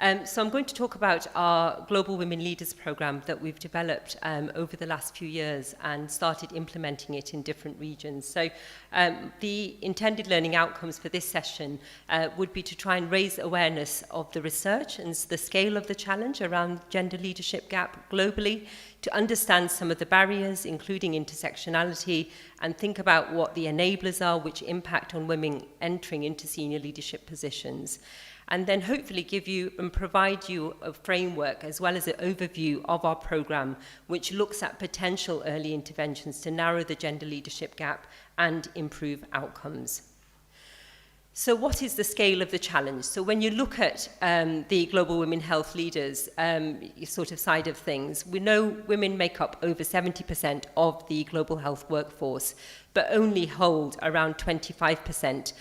So I'm going to talk about our Global Women Leaders Programme that we've developed over the last few years and started implementing it in different regions. So the intended learning outcomes for this session would be to try and raise awareness of the research and the scale of the challenge around gender leadership gap globally, to understand some of the barriers, including intersectionality, and think about what the enablers are which impact on women entering into senior leadership positions. And then hopefully give you and provide you a framework as well as an overview of our programme, which looks at potential early interventions to narrow the gender leadership gap and improve outcomes. So what is the scale of the challenge? So when you look at the global women health leaders sort of side of things, we know women make up over 70% of the global health workforce, but only hold around 25%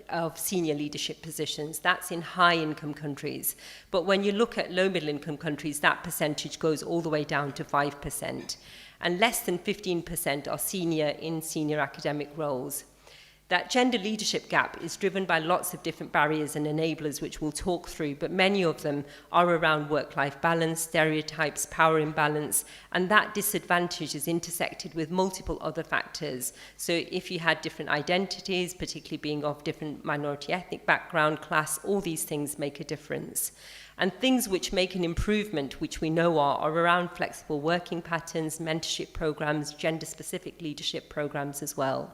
of senior leadership positions. That's in high-income countries. But when you look at low-middle-income countries, that percentage goes all the way down to 5%. And less than 15% are senior in senior academic roles. That gender leadership gap is driven by lots of different barriers and enablers, which we'll talk through, but many of them are around work-life balance, stereotypes, power imbalance, and that disadvantage is intersected with multiple other factors. So if you had different identities, particularly being of different minority ethnic background, class, all these things make a difference. And things which make an improvement, which we know are around flexible working patterns, mentorship programs, gender-specific leadership programs as well.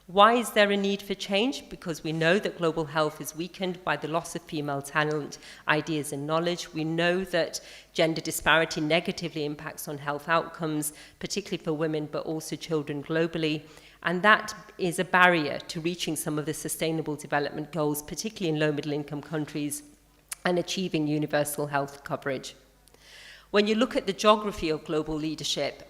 Why is there a need for change? Because we know that global health is weakened by the loss of female talent, ideas and knowledge. We know that gender disparity negatively impacts on health outcomes, particularly for women, but also children globally. And that is a barrier to reaching some of the sustainable development goals, particularly in low middle income countries, and achieving universal health coverage. When you look at the geography of global leadership,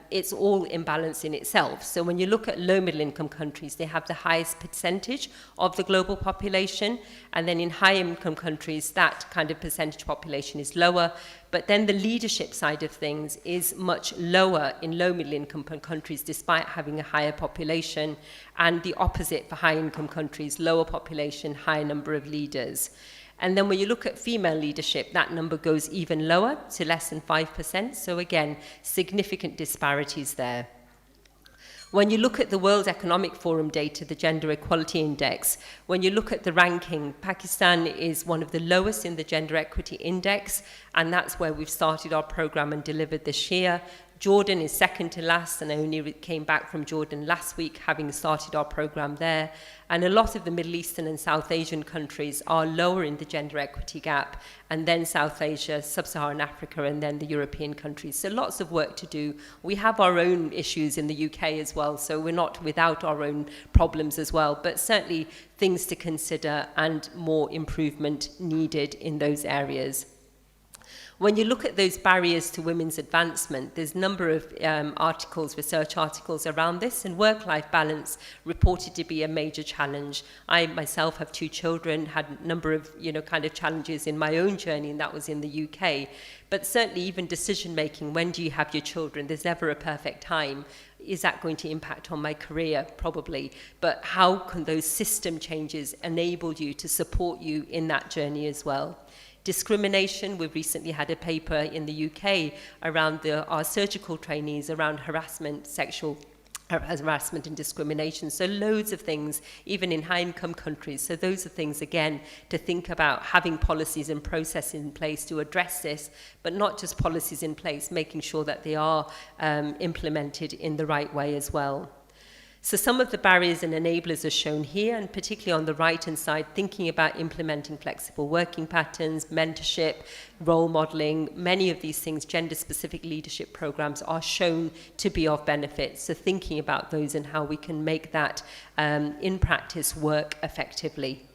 it's all imbalanced in itself. So when you look at low middle income countries, they have the highest percentage of the global population. And then in high income countries, that kind of percentage population is lower. But then the leadership side of things is much lower in low middle income countries, despite having a higher population. And the opposite for high income countries, lower population, higher number of leaders. And then when you look at female leadership, that number goes even lower to less than 5%. So again, significant disparities there. When you look at the World Economic Forum data, the Gender Equality Index, when you look at the ranking, Pakistan is one of the lowest in the Gender Equity Index, and that's where we've started our program and delivered this year. Jordan is second to last, and I only came back from Jordan last week, having started our program there. And a lot of the Middle Eastern and South Asian countries are lower in the gender equity gap, and then South Asia, Sub-Saharan Africa, and then the European countries. So lots of work to do. We have our own issues in the UK as well, so we're not without our own problems as well, but certainly things to consider and more improvement needed in those areas. When you look at those barriers to women's advancement, there's a number of articles, research articles around this, and work-life balance reported to be a major challenge. I myself have 2 children, had a number of kind of challenges in my own journey, and that was in the UK. But certainly even decision-making, when do you have your children? There's never a perfect time. Is that going to impact on my career? Probably. But how can those system changes enable you to support you in that journey as well? Discrimination, we've recently had a paper in the UK around our surgical trainees around harassment, sexual harassment and discrimination. So loads of things, even in high-income countries. So those are things, again, to think about having policies and processes in place to address this, but not just policies in place, making sure that they are implemented in the right way as well. So some of the barriers and enablers are shown here, and particularly on the right-hand side, thinking about implementing flexible working patterns, mentorship, role modeling, many of these things, gender-specific leadership programs are shown to be of benefit. So thinking about those and how we can make that in practice work effectively.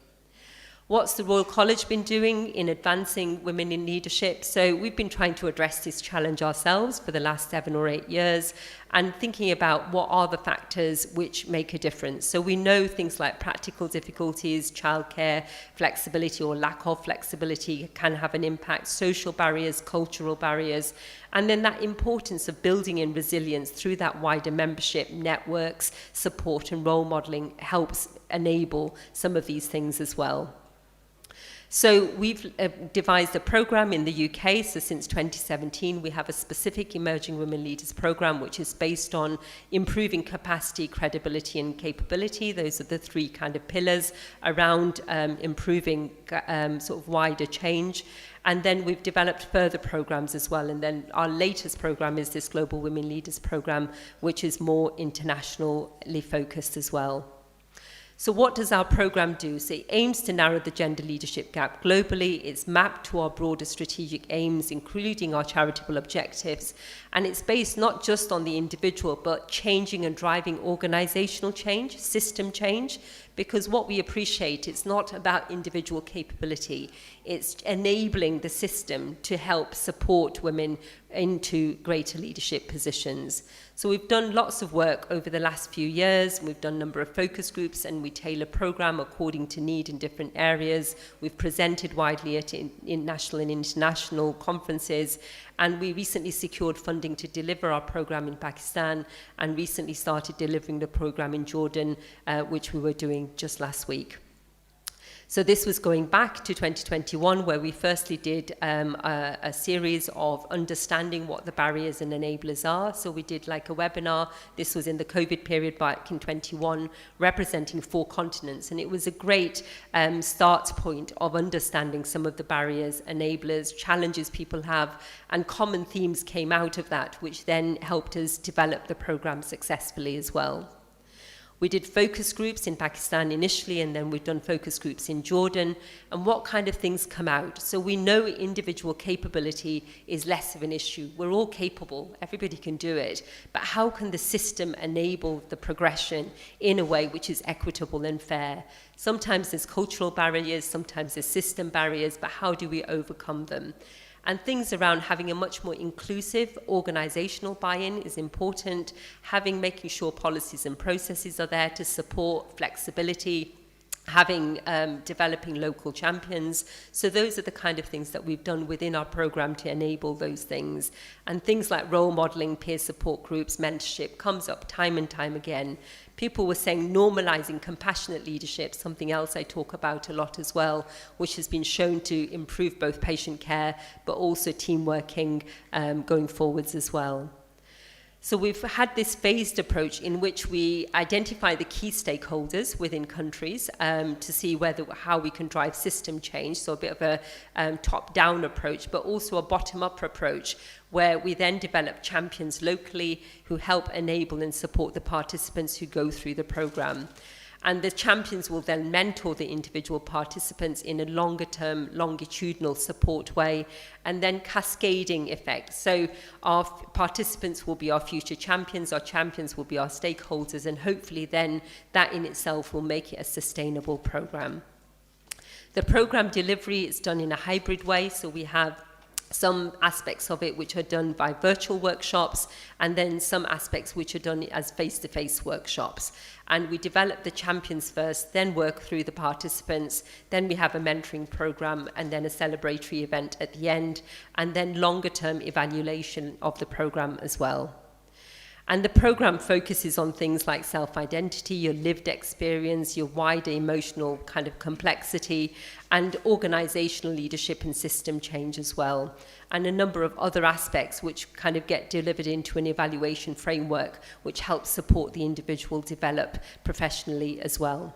What's the Royal College been doing in advancing women in leadership? So we've been trying to address this challenge ourselves for the last 7 or 8 years, and thinking about what are the factors which make a difference. So we know things like practical difficulties, childcare, flexibility or lack of flexibility can have an impact, social barriers, cultural barriers, and then that importance of building in resilience through that wider membership, networks, support and role modelling helps enable some of these things as well. So we've devised a program in the UK. So since 2017, we have a specific Emerging Women Leaders program, which is based on improving capacity, credibility, and capability. Those are the three kind of pillars around improving sort of wider change. And then we've developed further programs as well. And then our latest program is this Global Women Leaders program, which is more internationally focused as well. So what does our program do? So it aims to narrow the gender leadership gap globally. It's mapped to our broader strategic aims, including our charitable objectives. And it's based not just on the individual, but changing and driving organizational change, system change, because what we appreciate, it's not about individual capability. It's enabling the system to help support women into greater leadership positions. So we've done lots of work over the last few years. We've done a number of focus groups, and we tailor program according to need in different areas. We've presented widely at national and international conferences, and we recently secured funding to deliver our program in Pakistan, and recently started delivering the program in Jordan, which we were doing just last week. So this was going back to 2021, where we firstly did a series of understanding what the barriers and enablers are. So we did like a webinar. This was in the COVID period back in 21, representing 4 continents. And it was a great start point of understanding some of the barriers, enablers, challenges people have, and common themes came out of that, which then helped us develop the program successfully as well. We did focus groups in Pakistan initially, and then we've done focus groups in Jordan. And what kind of things come out? So we know individual capability is less of an issue. We're all capable, everybody can do it. But how can the system enable the progression in a way which is equitable and fair? Sometimes there's cultural barriers, sometimes there's system barriers, but how do we overcome them? And things around having a much more inclusive organizational buy-in is important, making sure policies and processes are there to support flexibility, developing local champions. So those are the kind of things that we've done within our program to enable those things. And things like role modeling, peer support groups, mentorship comes up time and time again. People were saying normalizing compassionate leadership, something else I talk about a lot as well, which has been shown to improve both patient care, but also team working going forwards as well. So we've had this phased approach in which we identify the key stakeholders within countries to see how we can drive system change, so a bit of a top-down approach, but also a bottom-up approach, where we then develop champions locally who help enable and support the participants who go through the program. And the champions will then mentor the individual participants in a longer-term, longitudinal support way, and then cascading effect. So our participants will be our future champions, our champions will be our stakeholders, and hopefully then that in itself will make it a sustainable program. The program delivery is done in a hybrid way, so we have some aspects of it which are done by virtual workshops, and then some aspects which are done as face-to-face workshops. And we develop the champions first, then work through the participants, then we have a mentoring program, and then a celebratory event at the end, and then longer-term evaluation of the program as well. And the program focuses on things like self-identity, your lived experience, your wider emotional kind of complexity, and organizational leadership and system change as well. And a number of other aspects which kind of get delivered into an evaluation framework, which helps support the individual develop professionally as well.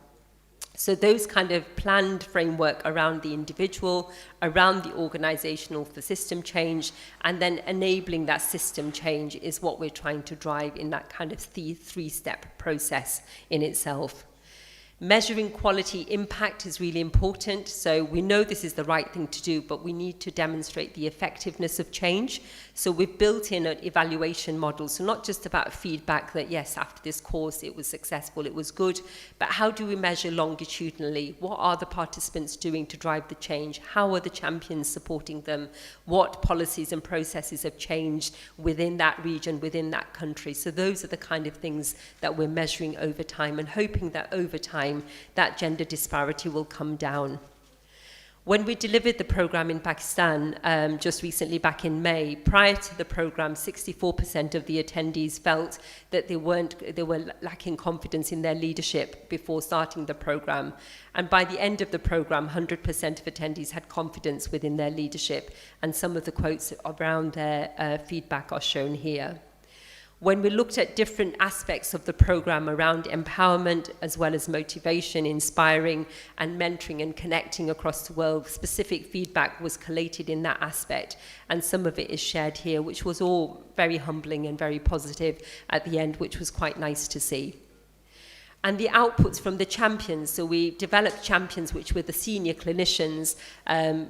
So those kind of planned framework around the individual, around the organizational for system change, and then enabling that system change is what we're trying to drive in that kind of three-step process in itself. Measuring quality impact is really important. So we know this is the right thing to do, but we need to demonstrate the effectiveness of change. So we've built in an evaluation model. So not just about feedback that, yes, after this course, it was successful, it was good, but how do we measure longitudinally? What are the participants doing to drive the change? How are the champions supporting them? What policies and processes have changed within that region, within that country? So those are the kind of things that we're measuring over time, and hoping that over time, that gender disparity will come down. When we delivered the program in Pakistan just recently back in May, prior to the program, 64% of the attendees felt that they were lacking confidence in their leadership before starting the program. And by the end of the program, 100% of attendees had confidence within their leadership. And some of the quotes around their feedback are shown here. When we looked at different aspects of the program around empowerment, as well as motivation, inspiring, and mentoring and connecting across the world, specific feedback was collated in that aspect. And some of it is shared here, which was all very humbling and very positive at the end, which was quite nice to see. And the outputs from the champions, so we developed champions which were the senior clinicians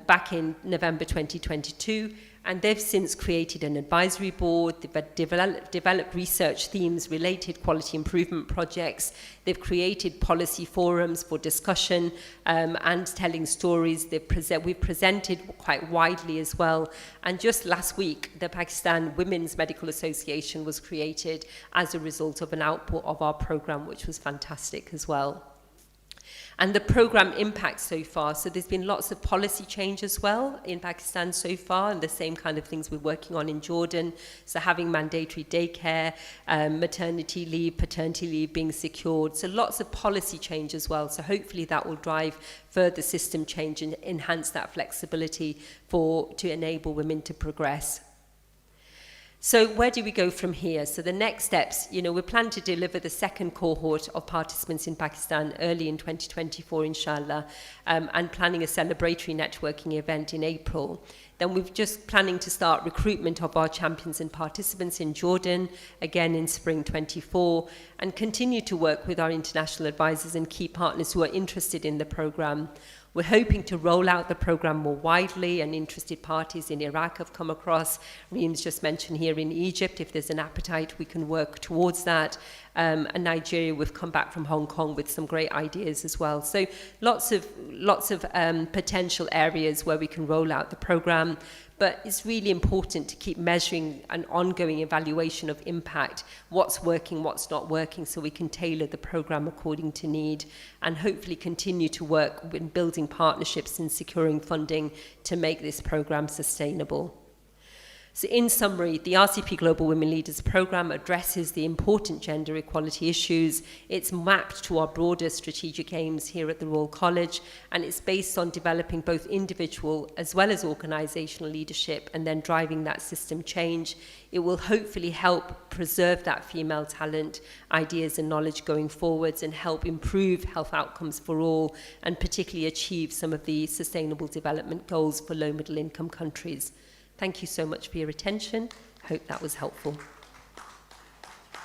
back in November 2022, and they've since created an advisory board, they've developed research themes, related quality improvement projects, they've created policy forums for discussion and telling stories. We've presented quite widely as well. And just last week, the Pakistan Women's Medical Association was created as a result of an output of our program, which was fantastic as well. And the program impact so far, so there's been lots of policy change as well in Pakistan so far, and the same kind of things we're working on in Jordan. So having mandatory daycare, maternity leave, paternity leave being secured. So lots of policy change as well. So hopefully that will drive further system change and enhance that flexibility to enable women to progress. So where do we go from here? So the next steps, we plan to deliver the second cohort of participants in Pakistan early in 2024, inshallah, and planning a celebratory networking event in April. Then we're just planning to start recruitment of our champions and participants in Jordan, again in spring 24, and continue to work with our international advisors and key partners who are interested in the program. We're hoping to roll out the program more widely, and interested parties in Iraq have come across. Reem's just mentioned here in Egypt, if there's an appetite, we can work towards that. And Nigeria, we've come back from Hong Kong with some great ideas as well. So lots of potential areas where we can roll out the program. But it's really important to keep measuring an ongoing evaluation of impact, what's working, what's not working, so we can tailor the program according to need, and hopefully continue to work in building partnerships and securing funding to make this program sustainable. So in summary, the RCP Global Women Leaders Programme addresses the important gender equality issues. It's mapped to our broader strategic aims here at the Royal College, and it's based on developing both individual as well as organisational leadership and then driving that system change. It will hopefully help preserve that female talent, ideas and knowledge going forwards, and help improve health outcomes for all, and particularly achieve some of the sustainable development goals for low middle income countries. Thank you so much for your attention. Hope that was helpful.